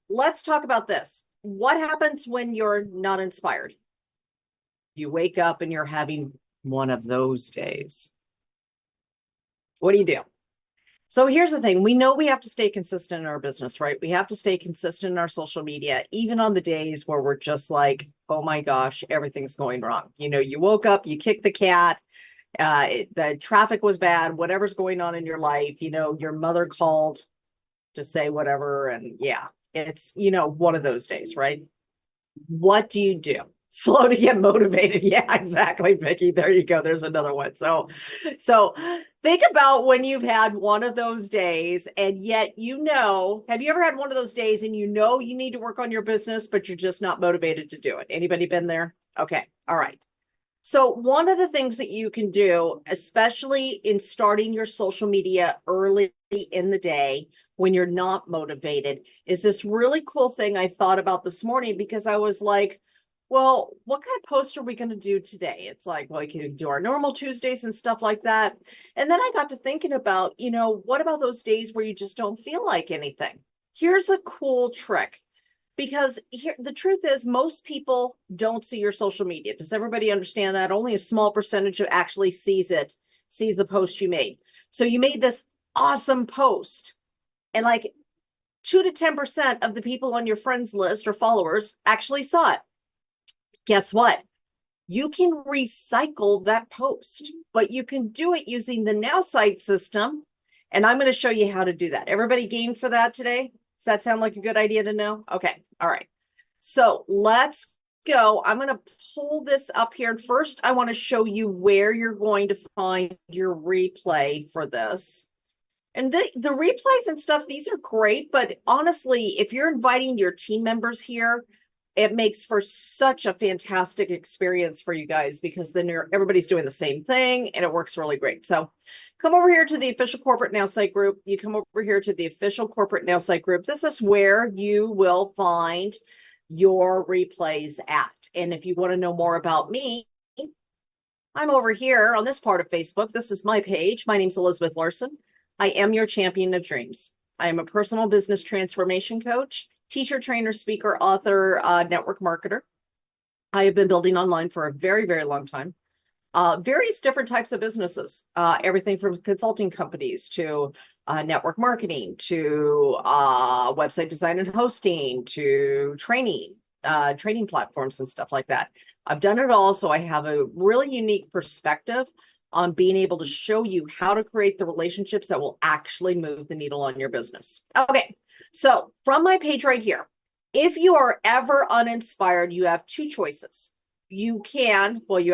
let's talk about this. What happens when you're not inspired? You wake up and you're having one of those days. What do you do? So here's the thing. We know we have to stay consistent in our business, right? We have to stay consistent in our social media, even on the days where we're just like, oh my gosh, everything's going wrong. You woke up, you kicked the cat, the traffic was bad, whatever's going on in your life, your mother called to say whatever. And yeah, it's, one of those days, right? What do you do? Slow to get motivated. Yeah, exactly, Vicky. There you go. There's another one. So think about when you've had one of those days and yet, have you ever had one of those days and you need to work on your business, but you're just not motivated to do it? Anybody been there? Okay. All right. So one of the things that you can do, especially in starting your social media early in the day when you're not motivated, is this really cool thing I thought about this morning because I was like, well, what kind of post are we going to do today? It's like, well, we can do our normal Tuesdays and stuff like that. And then I got to thinking about, what about those days where you just don't feel like anything? Here's a cool trick. Because here, the truth is, most people don't see your social media. Does everybody understand that? Only a small percentage of actually sees the post you made. So you made this awesome post, and like 2 to 10% of the people on your friends list or followers actually saw it. Guess what? You can recycle that post, but you can do it using the Nowsite system. And I'm going to show you how to do that. Everybody game for that today? Does that sound like a good idea to know? Okay. All right. So let's go. I'm going to pull this up here. And first, I want to show you where you're going to find your replay for this. And the replays and stuff, these are great. But honestly, if you're inviting your team members here, it makes for such a fantastic experience for you guys because then everybody's doing the same thing and it works really great. So come over here to the official corporate Nowsite group. You come over here to the official corporate Nowsite group. This is where you will find your replays at. And if you want to know more about me, I'm over here on this part of Facebook. This is my page. My name's Elizabeth Larson. I am your champion of dreams. I am a personal business transformation coach, teacher, trainer, speaker, author, network marketer. I have been building online for a very, very long time. Various different types of businesses, everything from consulting companies to network marketing to website design and hosting to training platforms and stuff like that. I've done it all, so I have a really unique perspective on being able to show you how to create the relationships that will actually move the needle on your business. Okay, so from my page right here, if you are ever uninspired, you have two choices. You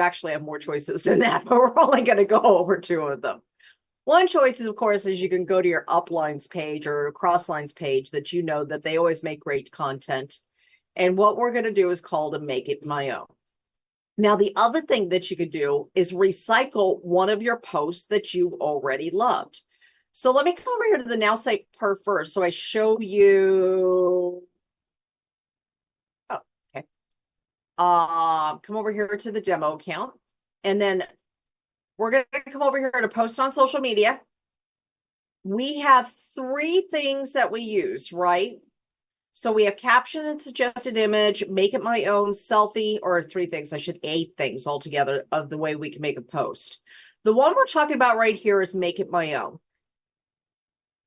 actually have more choices than that, but we're only going to go over two of them. One choice is, of course, is you can go to your uplines page or crosslines page that that they always make great content. And what we're going to do is called to make it my own. Now, the other thing that you could do is recycle one of your posts that you already loved. So let me come over here to the Nowsite part first. So I show you. Oh, okay. Come over here to the demo account. And then we're going to come over here to post on social media. We have three things that we use, right? So we have caption and suggested image, make it my own, selfie, or three things. 8 things altogether of the way we can make a post. The one we're talking about right here is make it my own.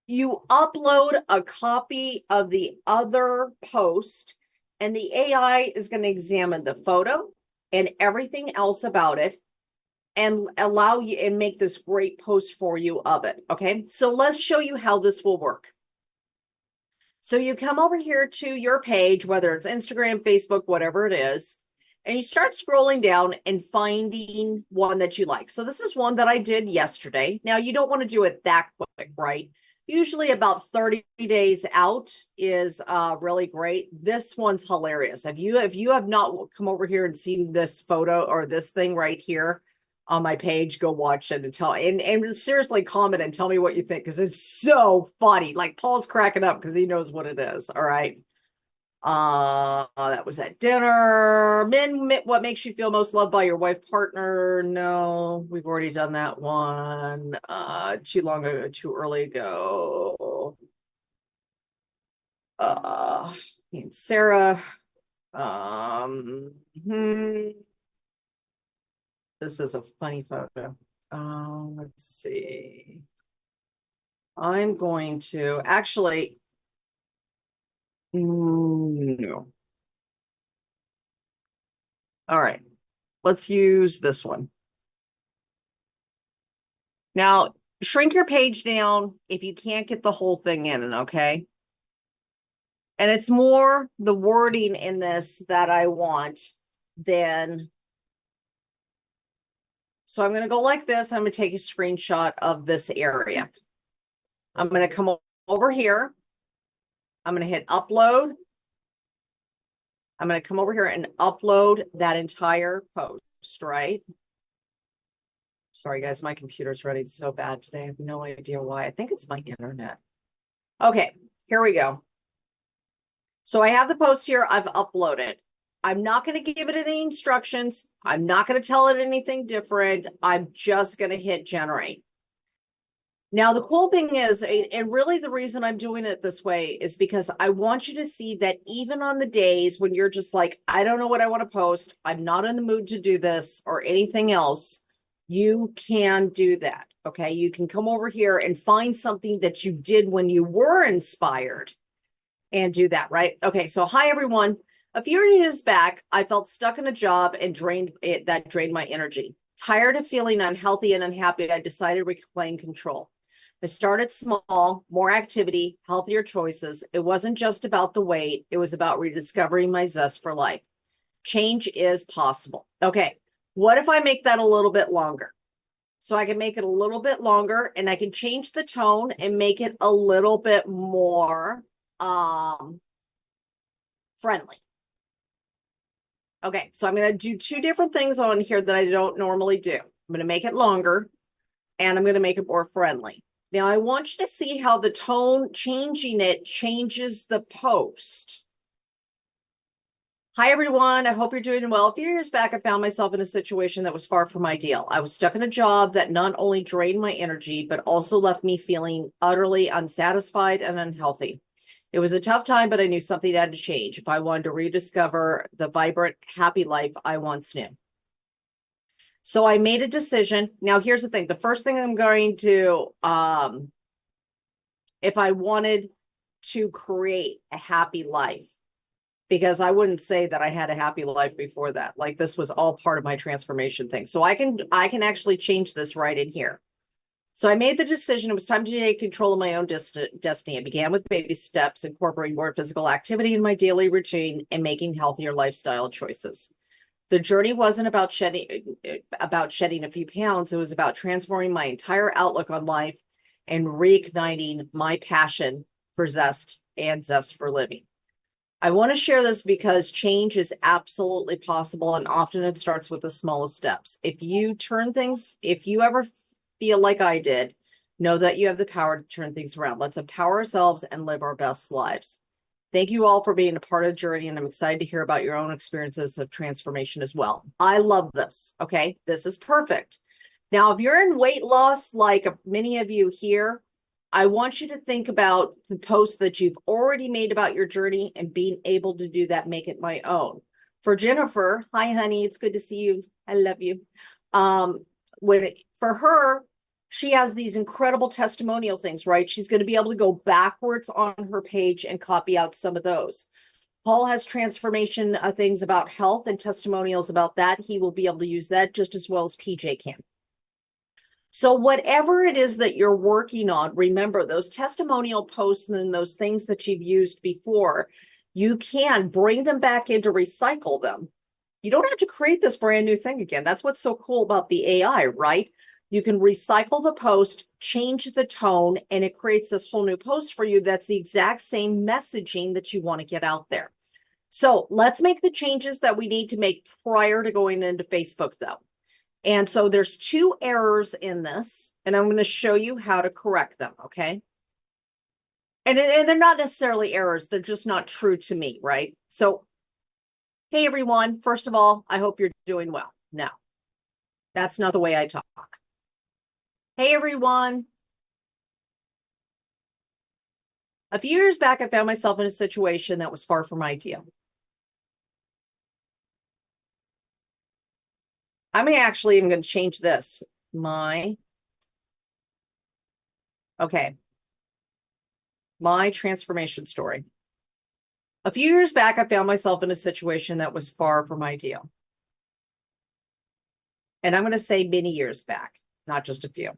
You upload a copy of the other post, and the AI is going to examine the photo and everything else about it and allow you and make this great post for you of it. Okay, so let's show you how this will work. So you come over here to your page, whether it's Instagram, Facebook, whatever it is, and you start scrolling down and finding one that you like. So this is one that I did yesterday. Now, you don't want to do it that quick, right? Usually about 30 days out is really great. This one's hilarious. If you have not come over here and seen this photo or this thing right here on my page, go watch it and seriously comment and tell me what you think, because it's so funny. Like, Paul's cracking up because he knows what it is. All right. That was at dinner. What makes you feel most loved by your wife, partner? No, we've already done that one. Too early ago. And Sarah. Um, hmm, this is a funny photo. Let's see. I'm going to actually, no. All right, let's use this one. Now, shrink your page down if you can't get the whole thing in, okay? And it's more the wording in this that I want than. So I'm going to go like this. I'm going to take a screenshot of this area. I'm going to come over here. I'm going to hit upload. I'm going to come over here and upload that entire post, right? Sorry, guys, my computer's running so bad today. I have no idea why. I think it's my internet. Okay, here we go. So I have the post here. I've uploaded. I'm not going to give it any instructions. I'm not going to tell it anything different. I'm just going to hit generate. Now, the cool thing is, and really the reason I'm doing it this way is because I want you to see that even on the days when you're just like, I don't know what I want to post, I'm not in the mood to do this or anything else, you can do that, okay? You can come over here and find something that you did when you were inspired and do that, right? Okay, so hi, everyone. A few years back, I felt stuck in a job and drained my energy. Tired of feeling unhealthy and unhappy, I decided to reclaim control. I started small, more activity, healthier choices. It wasn't just about the weight. It was about rediscovering my zest for life. Change is possible. Okay, what if I make that a little bit longer? So I can make it a little bit longer and I can change the tone and make it a little bit more friendly. Okay, so I'm going to do two different things on here that I don't normally do. I'm going to make it longer and I'm going to make it more friendly. Now, I want you to see how the tone, changing it changes the post. Hi, everyone. I hope you're doing well. A few years back, I found myself in a situation that was far from ideal. I was stuck in a job that not only drained my energy, but also left me feeling utterly unsatisfied and unhealthy. It was a tough time, but I knew something had to change if I wanted to rediscover the vibrant, happy life I once knew. So I made a decision. Now, here's the thing. The first thing I'm going to, if I wanted to create a happy life, because I wouldn't say that I had a happy life before that. Like this was all part of my transformation thing. So I can actually change this right in here. So I made the decision. It was time to take control of my own destiny. It began with baby steps, incorporating more physical activity in my daily routine and making healthier lifestyle choices. The journey wasn't about shedding a few pounds. It was about transforming my entire outlook on life and reigniting my passion for zest for living. I want to share this because change is absolutely possible, and often it starts with the smallest steps. If you ever feel like I did, know that you have the power to turn things around. Let's empower ourselves and live our best lives. Thank you all for being a part of the journey, and I'm excited to hear about your own experiences of transformation as well. I love this. Okay, this is perfect. Now, if you're in weight loss, like many of you here, I want you to think about the posts that you've already made about your journey and being able to do that, make it my own. For Jennifer, hi, honey, it's good to see you. I love you. For her, she has these incredible testimonial things, right? She's going to be able to go backwards on her page and copy out some of those. Paul has transformation things about health and testimonials about that. He will be able to use that just as well as PJ can. So whatever it is that you're working on, remember those testimonial posts and those things that you've used before, you can bring them back in to recycle them. You don't have to create this brand new thing again. That's what's so cool about the AI, right? You can recycle the post, change the tone, and it creates this whole new post for you that's the exact same messaging that you want to get out there. So let's make the changes that we need to make prior to going into Facebook, though. And so there's two errors in this, and I'm going to show you how to correct them, okay? And they're not necessarily errors. They're just not true to me, right? So, hey, everyone. First of all, I hope you're doing well. No, that's not the way I talk. Hey, everyone. A few years back, I found myself in a situation that was far from ideal. I'm actually even going to change this. My transformation story. A few years back, I found myself in a situation that was far from ideal. And I'm going to say many years back, not just a few.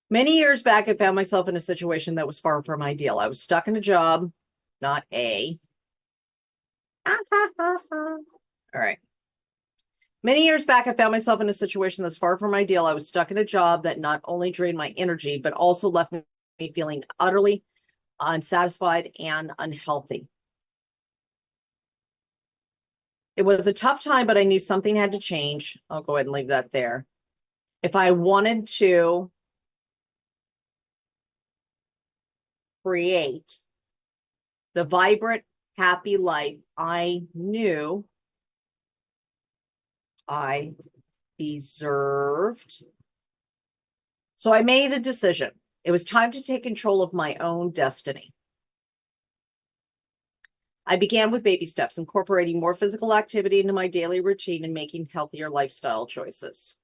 Many years back, I found myself in a situation that was far from ideal. I was stuck in a job, not a. All right. Many years back, I found myself in a situation that's far from ideal. I was stuck in a job that not only drained my energy, but also left me feeling utterly unsatisfied and unhealthy. It was a tough time, but I knew something had to change. I'll go ahead and leave that there. If I wanted to create the vibrant, happy life I knew I deserved. So I made a decision. It was time to take control of my own destiny. I began with baby steps, incorporating more physical activity into my daily routine and making healthier lifestyle choices.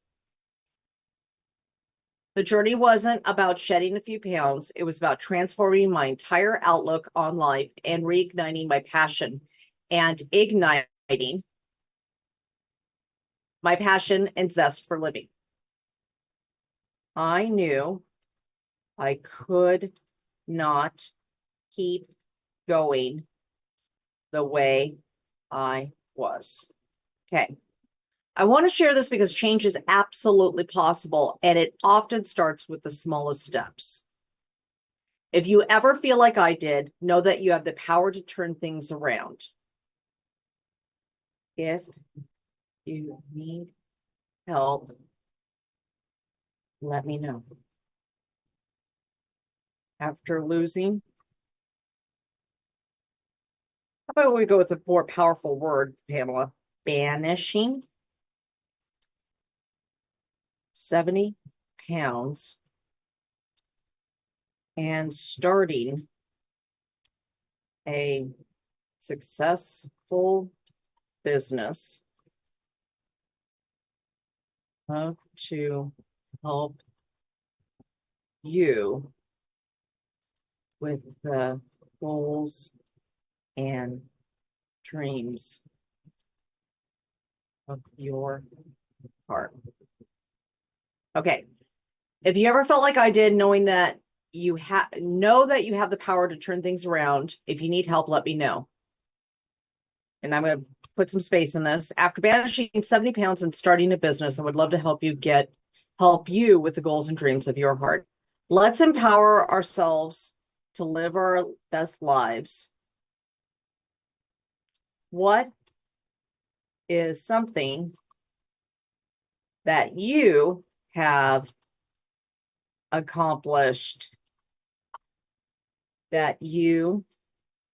The journey wasn't about shedding a few pounds. It was about transforming my entire outlook on life and reigniting my passion and igniting my passion and zest for living. I knew I could not keep going the way I was. Okay. I want to share this because change is absolutely possible, and it often starts with the smallest steps. If you ever feel like I did, know that you have the power to turn things around. If you need help, let me know. After losing, how about we go with a more powerful word, Pamela? Banishing 70 pounds and starting a successful business to help you with the goals and dreams of your heart. Okay. If you ever felt like I did, knowing that you know that you have the power to turn things around. If you need help, let me know. And I'm going to put some space in this. After banishing 70 pounds and starting a business, I would love to help you with the goals and dreams of your heart. Let's empower ourselves to live our best lives. What is something that you have accomplished that you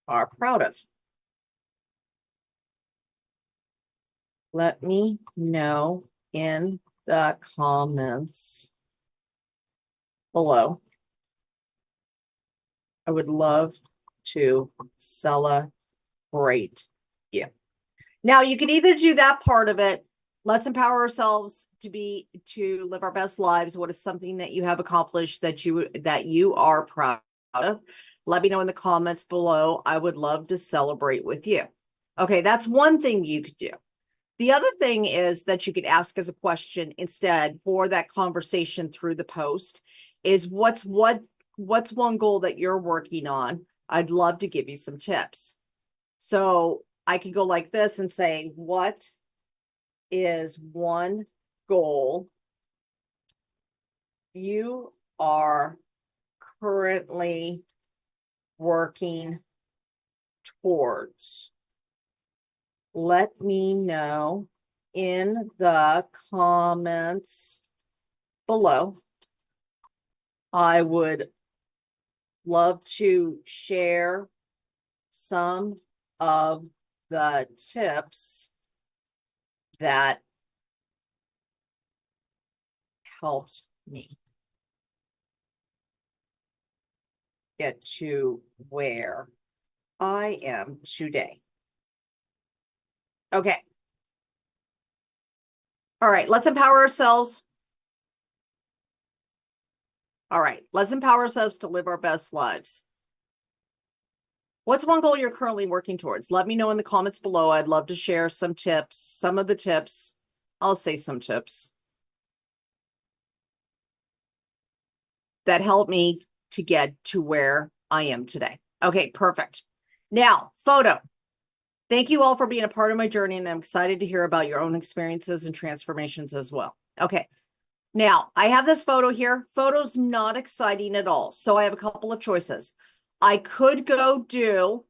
are proud of? Let me know in the comments below. I would love to celebrate you. Now, you can either do that part of it. Let's empower ourselves to live our best lives. What is something that you have accomplished that you are proud of? Let me know in the comments below. I would love to celebrate with you. Okay, that's one thing you could do. The other thing is that you could ask as a question instead for that conversation through the post is what's one goal that you're working on? I'd love to give you some tips. So I could go like this and say, what is one goal you are currently working towards? Let me know in the comments below. I would love to share some of the tips that helped me. get to where I am today. Okay. All right, let's empower ourselves. All right, let's empower ourselves to live our best lives. What's one goal you're currently working towards? Let me know in the comments below. I'd love to share some tips, some of the tips. I'll say some tips that help me to get to where I am today. Okay, perfect. Now, photo. Thank you all for being a part of my journey, and I'm excited to hear about your own experiences and transformations as well. Okay, now I have this photo here. Photo's not exciting at all, so I have a couple of choices. I could go do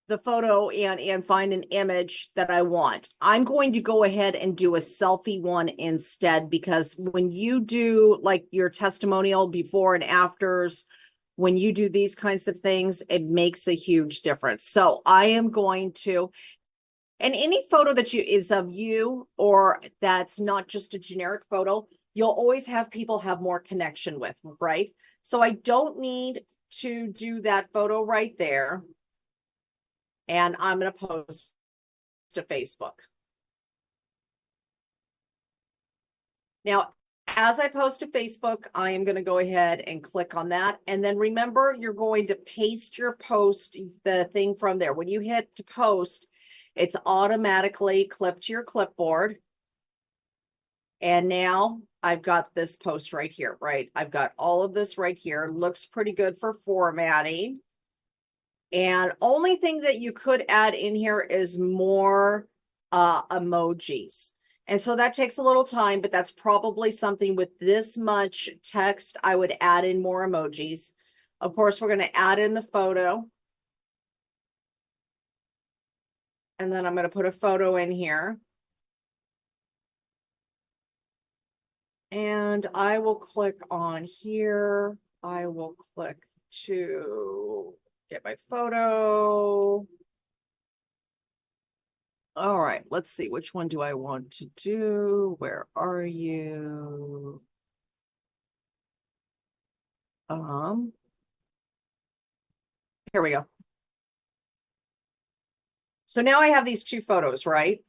the photo and find an image that I want. I'm going to go ahead and do a selfie one instead, because when you do like your testimonial before and afters, when you do these kinds of things, it makes a huge difference. So I am going to, and any photo that is of you, or that's not just a generic photo, you'll always have people have more connection with, right? So I don't need to do that photo right there. And I'm going to post to Facebook. Now, as I post to Facebook, I am going to go ahead and click on that. And then remember, you're going to paste your post, the thing from there. When you hit to post, it's automatically clipped to your clipboard. And now I've got this post right here, right? I've got all of this right here. Looks pretty good for formatting. And only thing that you could add in here is more emojis. And so that takes a little time, but that's probably something with this much text, I would add in more emojis. Of course, we're going to add in the photo. And then I'm going to put a photo in here. And I will click on here. I will click to get my photo. All right, let's see. Which one do I want to do? Where are you? Here we go. So now I have these two photos, right?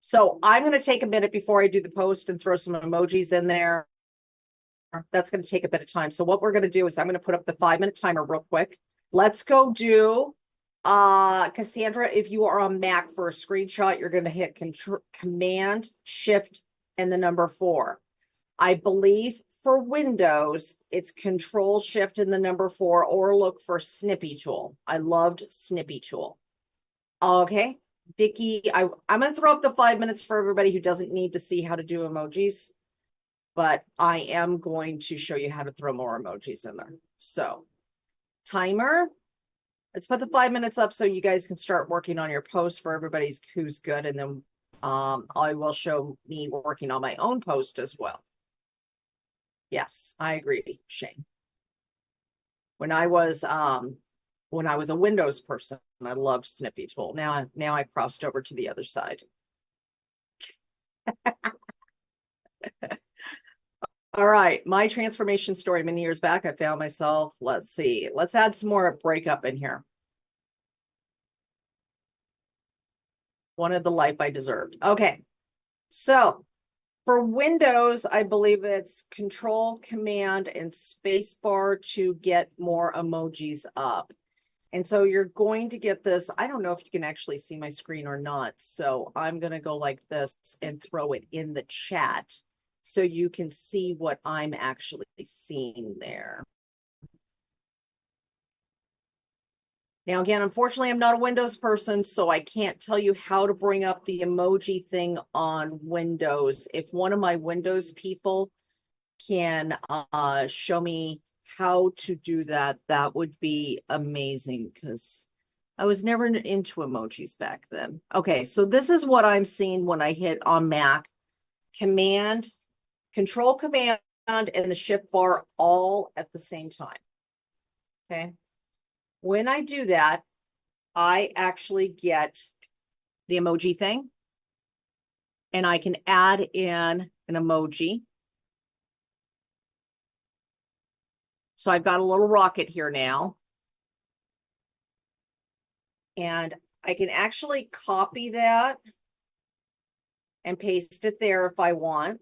So I'm going to take a minute before I do the post and throw some emojis in there. That's going to take a bit of time. So what we're going to do is I'm going to put up the 5-minute timer real quick. Let's go do Cassandra, if you are on Mac for a screenshot, you're going to hit Command Shift and the number 4. I believe for Windows, it's Control Shift and the number 4, or look for Snippy Tool. I loved Snippy Tool. Okay, Vicky, I'm going to throw up the 5 minutes for everybody who doesn't need to see how to do emojis, but I am going to show you how to throw more emojis in there. So, timer. Let's put the 5 minutes up so you guys can start working on your post for everybody's who's good. And then I will show me working on my own post as well. Yes, I agree, Shane. When I was a Windows person, I loved Snippy Tool. Now I crossed over to the other side. All right, my transformation story. Many years back, I found myself, let's see, let's add some more breakup in here. Wanted the life I deserved. Okay, so for Windows, I believe it's Control, Command, and Space Bar to get more emojis up. And so you're going to get this. I don't know if you can actually see my screen or not. So I'm going to go like this and throw it in the chat so you can see what I'm actually seeing there. Now, again, unfortunately, I'm not a Windows person, so I can't tell you how to bring up the emoji thing on Windows. If one of my Windows people can show me how to do that, that would be amazing, because I was never into emojis back then. Okay, so this is what I'm seeing when I hit on Mac. Control Command, and the Shift bar all at the same time. Okay. When I do that, I actually get the emoji thing, and I can add in an emoji. So I've got a little rocket here now. And I can actually copy that and paste it there if I want.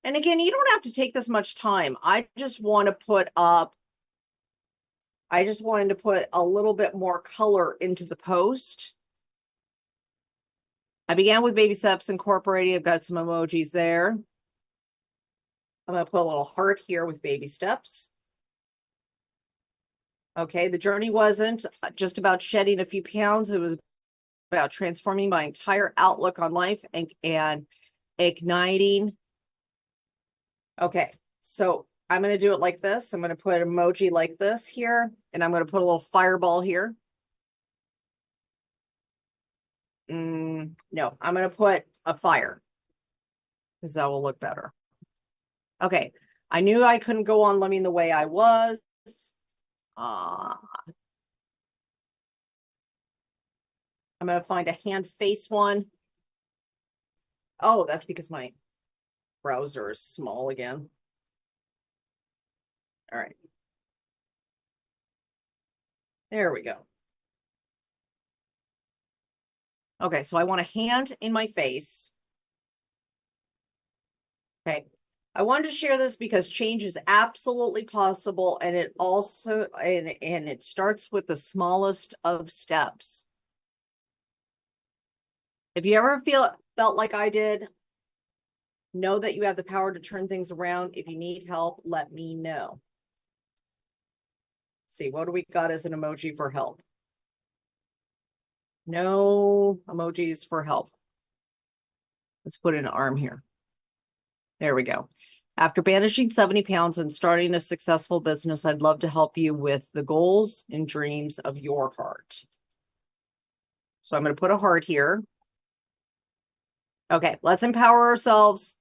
And again, you don't have to take this much time. I just wanted to put a little bit more color into the post. I began with baby steps incorporated. I've got some emojis there. I'm going to put a little heart here with baby steps. Okay, the journey wasn't just about shedding a few pounds. It was about transforming my entire outlook on life and igniting. Okay, so I'm going to do it like this. I'm going to put an emoji like this here, and I'm going to put a little fireball here. No, I'm going to put a fire because that will look better. Okay, I knew I couldn't go on living the way I was. I'm going to find a hand face one. Oh, that's because my browser is small again. All right. There we go. Okay, so I want a hand in my face. Okay. I wanted to share this because change is absolutely possible, and it also and it starts with the smallest of steps. If you ever felt like I did, know that you have the power to turn things around. If you need help, let me know. Let's see, what do we got as an emoji for help? No emojis for help. Let's put an arm here. There we go. After banishing 70 pounds and starting a successful business, I'd love to help you with the goals and dreams of your heart. So I'm going to put a heart here. Okay, let's empower ourselves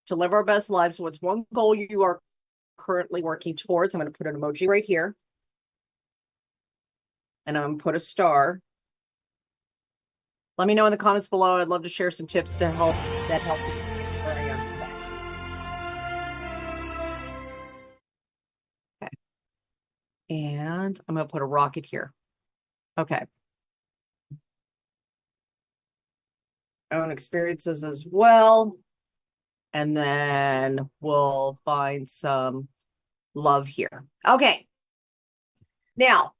to live our best lives. What's one goal you are currently working towards? I'm going to put an emoji right here. And I'm going to put a star. Let me know in the comments below. I'd love to share some tips to help you where I am today. Okay. And I'm going to put a rocket here. Okay. Own experiences as well. And then we'll find some love here. Okay. Now,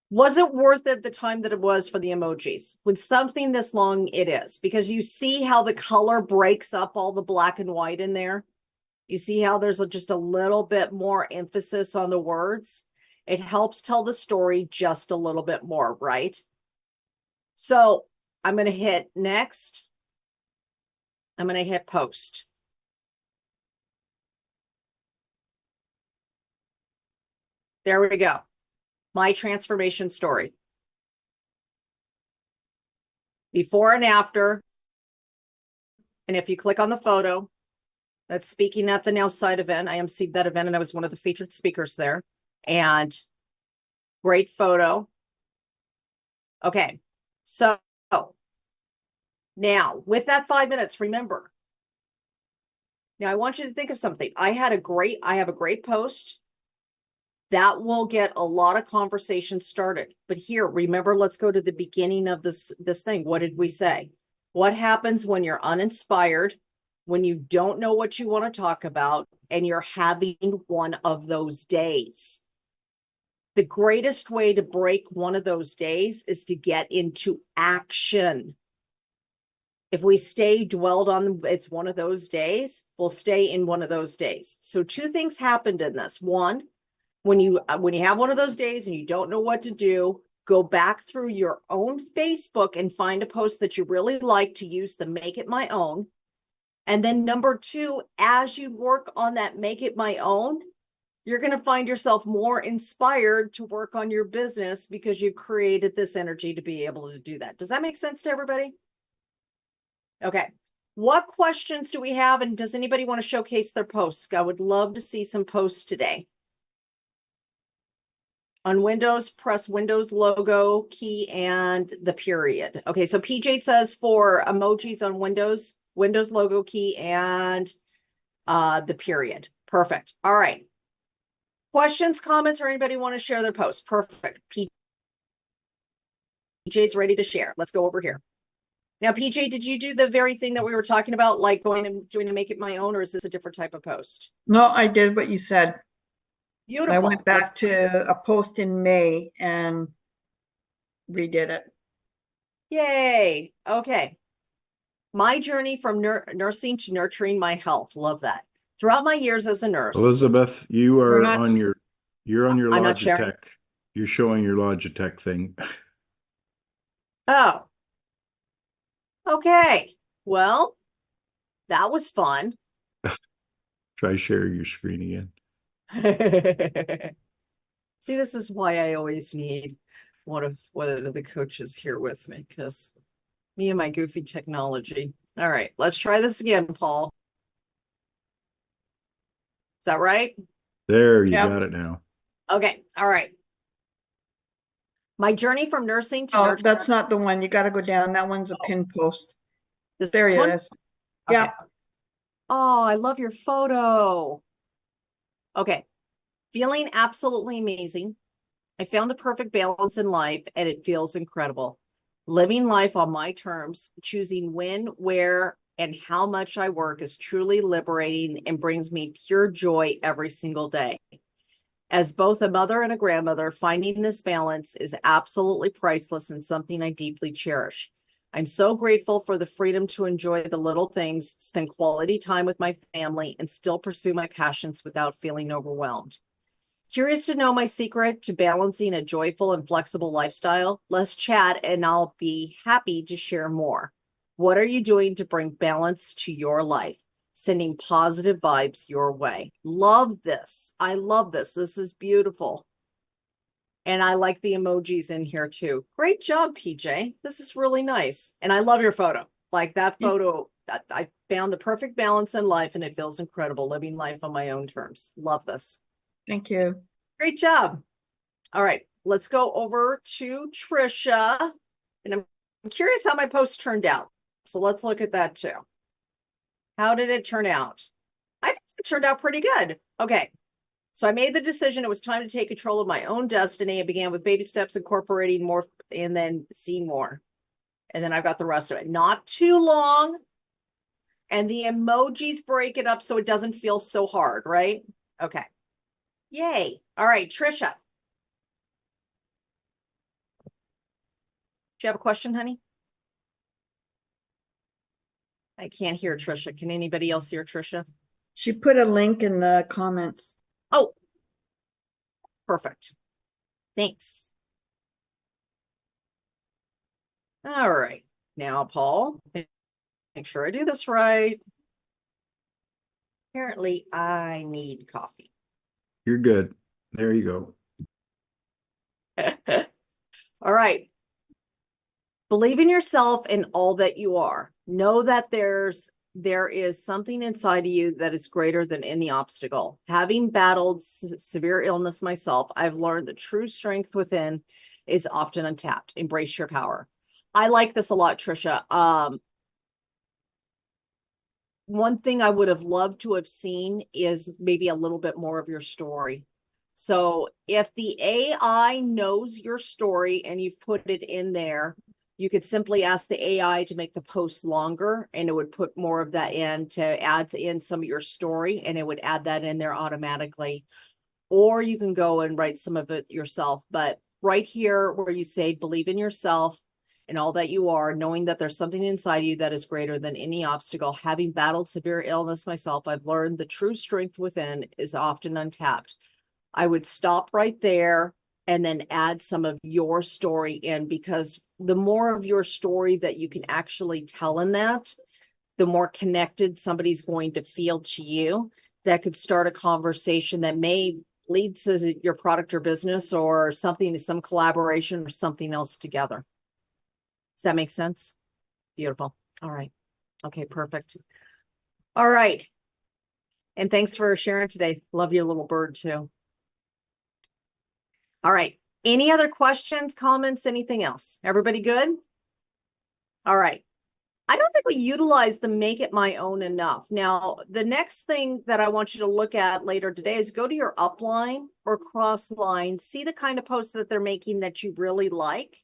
was it worth it the time that it was for the emojis? With something this long, it is, because you see how the color breaks up all the black and white in there. You see how there's just a little bit more emphasis on the words. It helps tell the story just a little bit more, right? So I'm going to hit next. I'm going to hit post. There we go. My transformation story. Before and after. And if you click on the photo, that's speaking at the Nowsite event. I emceed that event and I was one of the featured speakers there. And great photo. Okay, so now with that 5 minutes, remember. Now I want you to think of something. I have a great post that will get a lot of conversation started. But here, remember, let's go to the beginning of this thing. What did we say? What happens when you're uninspired, when you don't know what you want to talk about, and you're having one of those days? The greatest way to break one of those days is to get into action. If we stay dwelled on it's one of those days, we'll stay in one of those days. So two things happened in this. One, when you have one of those days and you don't know what to do, go back through your own Facebook and find a post that you really like to use to make it my own. And then number two, as you work on that make it my own, you're going to find yourself more inspired to work on your business because you created this energy to be able to do that. Does that make sense to everybody? Okay. What questions do we have? And does anybody want to showcase their posts? I would love to see some posts today. On Windows, press Windows logo key and the period. Okay, so PJ says for emojis on Windows logo key and the period. Perfect. All right. Questions, comments, or anybody want to share their post? Perfect. PJ's ready to share. Let's go over here. Now, PJ, did you do the very thing that we were talking about, like going and doing to make it my own, or is this a different type of post? No, I did what you said. Beautiful. I went back to a post in May and redid it. Yay. Okay. My journey from nursing to nurturing my health. Love that. Throughout my years as a nurse. Elizabeth, you are not- on your I'm not sharing. Logitech. You're showing your Logitech thing. Oh. Okay. Well, that was fun. Try share your screen again. See, this is why I always need one of the coaches here with me, because me and my goofy technology. All right, let's try this again, Paul. Is that right? There, you Yep. got it now. Okay, all right. My journey from nursing to Oh, nurturing. that's not the one. You got to go down. That one's a pin post. This There it one? is. Okay. Yeah. Oh, I love your photo. Okay. Feeling absolutely amazing. I found the perfect balance in life and it feels incredible. Living life on my terms, choosing when, where, and how much I work is truly liberating and brings me pure joy every single day. As both a mother and a grandmother, finding this balance is absolutely priceless and something I deeply cherish. I'm so grateful for the freedom to enjoy the little things, spend quality time with my family, and still pursue my passions without feeling overwhelmed. Curious to know my secret to balancing a joyful and flexible lifestyle? Let's chat and I'll be happy to share more. What are you doing to bring balance to your life? Sending positive vibes your way. Love this. I love this. This is beautiful. And I like the emojis in here too. Great job, PJ. This is really nice. And I love your photo. Like that photo, I found the perfect balance in life and it feels incredible living life on my own terms. Love this. Thank you. Great job. All right, let's go over to Trisha. And I'm curious how my post turned out. So let's look at that too. How did it turn out? I think it turned out pretty good. Okay. So I made the decision it was time to take control of my own destiny. It began with baby steps, incorporating more, and then see more. And then I've got the rest of it. Not too long. And the emojis break it up so it doesn't feel so hard, right? Okay. Yay. All right, Trisha. Do you have a question, honey? I can't hear Trisha. Can anybody else hear Trisha? She put a link in the comments. Oh, perfect. Thanks. All right. Now, Paul, make sure I do this right. Apparently, I need coffee. You're good. There you go. All right. Believe in yourself and all that you are. Know that there is something inside of you that is greater than any obstacle. Having battled severe illness myself, I've learned the true strength within is often untapped. Embrace your power. I like this a lot, Trisha. One thing I would have loved to have seen is maybe a little bit more of your story. So if the AI knows your story and you've put it in there, you could simply ask the AI to make the post longer and it would put more of that in to add in some of your story and it would add that in there automatically. Or you can go and write some of it yourself. But right here where you say, believe in yourself and all that you are, knowing that there's something inside you that is greater than any obstacle. Having battled severe illness myself, I've learned the true strength within is often untapped. I would stop right there and then add some of your story in, because the more of your story that you can actually tell in that, the more connected somebody's going to feel to you. That could start a conversation that may lead to your product or business or something, some collaboration or something else together. Does that make sense? Beautiful. All right. Okay, perfect. All right. And thanks for sharing today. Love your little bird too. All right. Any other questions, comments, anything else? Everybody good? All right. I don't think we utilize the make it my own enough. Now, the next thing that I want you to look at later today is go to your upline or crossline, see the kind of posts that they're making that you really like.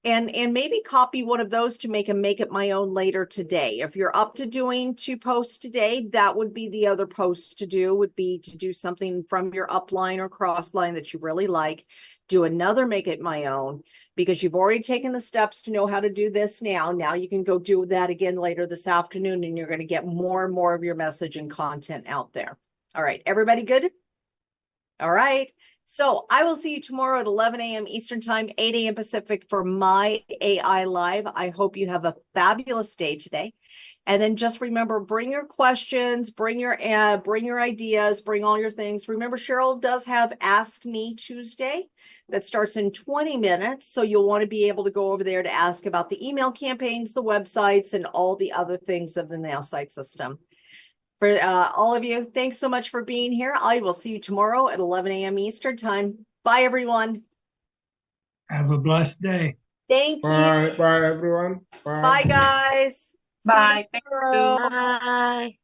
And maybe copy one of those to make it my own later today. If you're up to doing 2 posts today, that would be the other post to do, would be to do something from your upline or crossline that you really like. Do another make it my own, because you've already taken the steps to know how to do this now. Now you can go do that again later this afternoon, and you're going to get more and more of your message and content out there. All right, everybody good? All right. So I will see you tomorrow at 11 a.m. Eastern Time, 8 a.m. Pacific for my AI Live. I hope you have a fabulous day today. And then just remember, bring your questions, bring your ideas, bring all your things. Remember, Cheryl does have Ask Me Tuesday that starts in 20 minutes. So you'll want to be able to go over there to ask about the email campaigns, the websites, and all the other things of the Nowsite system. For all of you, thanks so much for being here. I will see you tomorrow at 11 a.m. Eastern Time. Bye, everyone. Have a blessed day. Thank you. Bye, bye everyone. Bye, guys. See you Bye. Thank you. tomorrow. Bye.